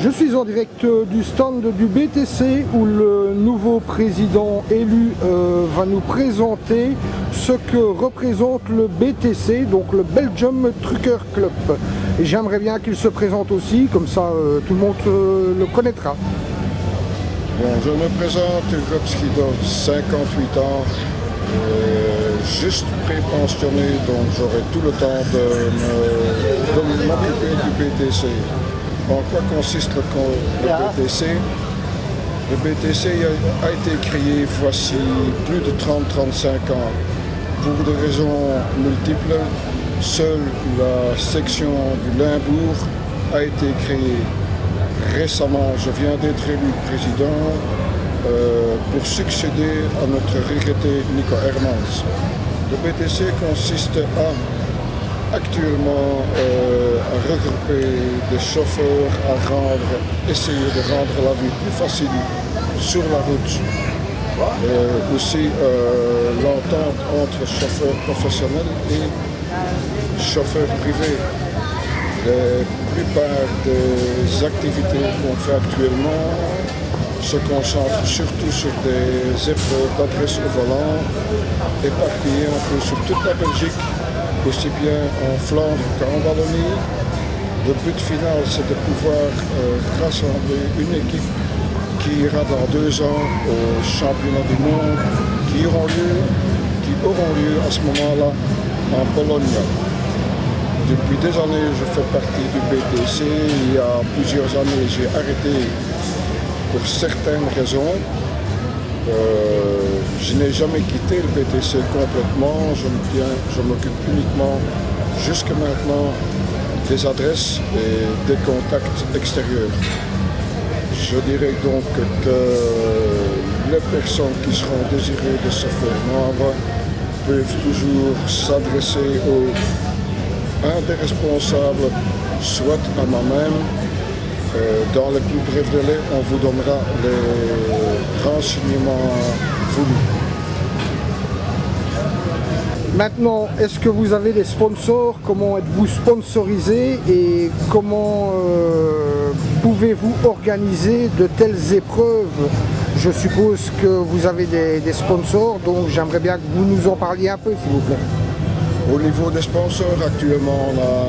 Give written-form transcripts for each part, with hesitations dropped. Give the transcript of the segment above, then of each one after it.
Je suis en direct du stand du BTC où le nouveau président élu va nous présenter ce que représente le BTC, donc le Belgium Trucker Club. Et j'aimerais bien qu'il se présente aussi, comme ça tout le monde le connaîtra. Bon, je me présente, Rob Schidor, 58 ans, juste pré-pensionné, donc j'aurai tout le temps de m'occuper du BTC. En quoi consiste le BTC? Le BTC a été créé voici plus de 30-35 ans pour des raisons multiples. Seule la section du Limbourg a été créée. Récemment, je viens d'être élu président pour succéder à notre regretté Nico Hermans. Le BTC consiste actuellement à regrouper des chauffeurs, à essayer de rendre la vie plus facile sur la route. Aussi l'entente entre chauffeurs professionnels et chauffeurs privés. La plupart des activités qu'on fait actuellement se concentrent surtout sur des épreuves d'adresse au volant, éparpillées un peu sur toute la Belgique, aussi bien en Flandre qu'en Wallonie. Le but final, c'est de pouvoir rassembler une équipe qui ira dans 2 ans aux championnats du monde qui auront lieu à ce moment-là en Pologne. Depuis des années, je fais partie du BTC. Il y a plusieurs années, j'ai arrêté pour certaines raisons. Je n'ai jamais quitté le BTC complètement. Je m'occupe uniquement, jusque maintenant, des adresses et des contacts extérieurs. Je dirais donc que les personnes qui seront désirées de se faire membre peuvent toujours s'adresser un des responsables, soit à moi-même. Dans les plus brefs délais, on vous donnera les renseignements voulus. Maintenant, est-ce que vous avez des sponsors? Comment êtes-vous sponsorisé et comment pouvez-vous organiser de telles épreuves? Je suppose que vous avez des sponsors, donc j'aimerais bien que vous nous en parliez un peu, s'il vous plaît. Au niveau des sponsors, actuellement, on a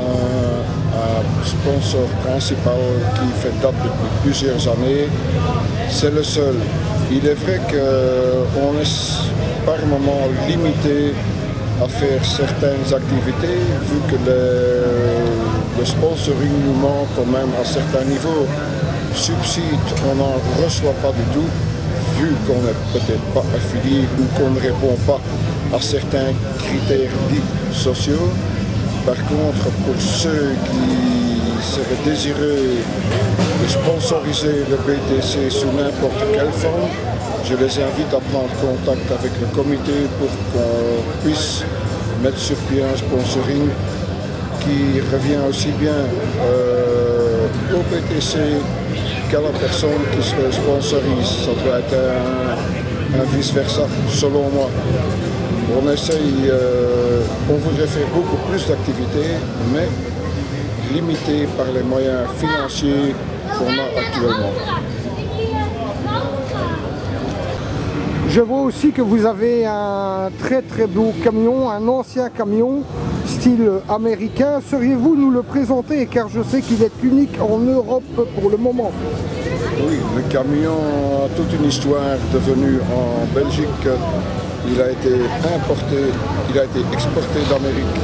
un sponsor principal qui fait date depuis plusieurs années. C'est le seul. Il est vrai qu'on est par moment limité à faire certaines activités, vu que le sponsoring nous manque quand même à certains niveaux. Subside, on n'en reçoit pas du tout, vu qu'on n'est peut-être pas affilié ou qu'on ne répond pas à certains critères dits sociaux. Par contre, pour ceux qui seraient désireux de sponsoriser le BTC sous n'importe quelle forme, je les invite à prendre contact avec le comité pour qu'on puisse mettre sur pied un sponsoring qui revient aussi bien au BTC qu'à la personne qui se sponsorise. Ça doit être un vice-versa, selon moi. On essaye, on voudrait faire beaucoup plus d'activités, mais limité par les moyens financiers qu'on a actuellement. Je vois aussi que vous avez un très beau camion, un ancien camion style américain. Seriez-vous nous le présenter, car je sais qu'il est unique en Europe pour le moment? Oui, le camion a toute une histoire devenue en Belgique. Il a été importé, il a été exporté d'Amérique.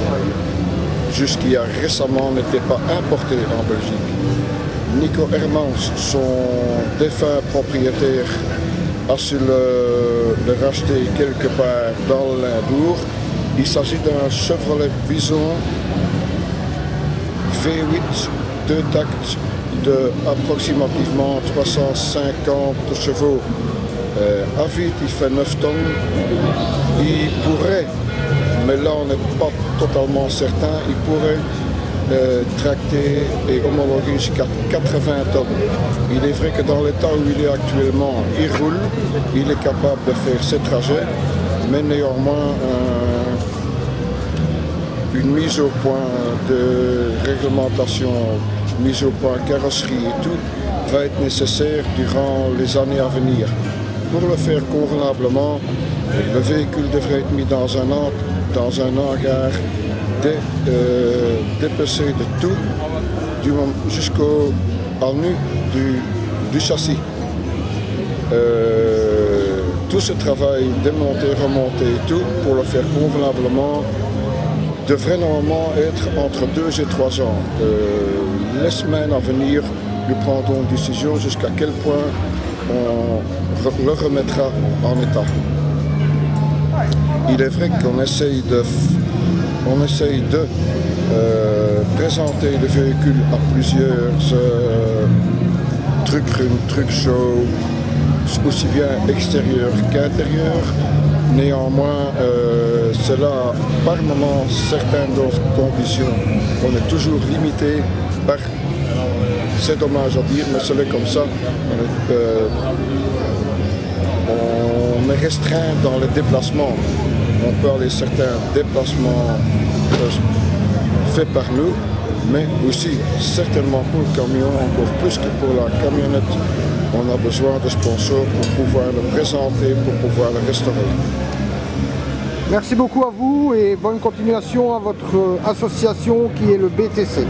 Jusqu'il y a récemment, n'était pas importé en Belgique. Nico Hermans, son défunt propriétaire, a su le racheter quelque part dans le Limbourg. Il s'agit d'un Chevrolet Bison V8, 2 tacts de approximativement 350 chevaux. À vide, il fait 9 tonnes. Il pourrait, mais là on n'est pas totalement certain, il pourrait tracter et homologuer jusqu'à 80 tonnes. Il est vrai que dans l'état où il est actuellement, il roule, il est capable de faire ses trajets, mais néanmoins une mise au point de réglementation mise au point carrosserie et tout, va être nécessaire durant les années à venir. Pour le faire convenablement, le véhicule devrait être mis dans un hangar dépecé de tout jusqu'au nu du châssis. Tout ce travail démonté, remonté et tout, pour le faire convenablement, devrait normalement être entre 2 et 3 ans. Les semaines à venir, nous prendrons une décision jusqu'à quel point on le remettra en état. Il est vrai qu'on essaye de présenter le véhicule à plusieurs trucs show, aussi bien extérieur qu'intérieur. Néanmoins, cela, par moment, certaines conditions, on est toujours limité par, c'est dommage à dire, mais c'est comme ça, on est restreint dans les déplacements. On peut aller certains déplacements faits par nous, mais aussi certainement pour le camion, encore plus que pour la camionnette, on a besoin de sponsors pour pouvoir le présenter, pour pouvoir le restaurer. Merci beaucoup à vous et bonne continuation à votre association qui est le BTC.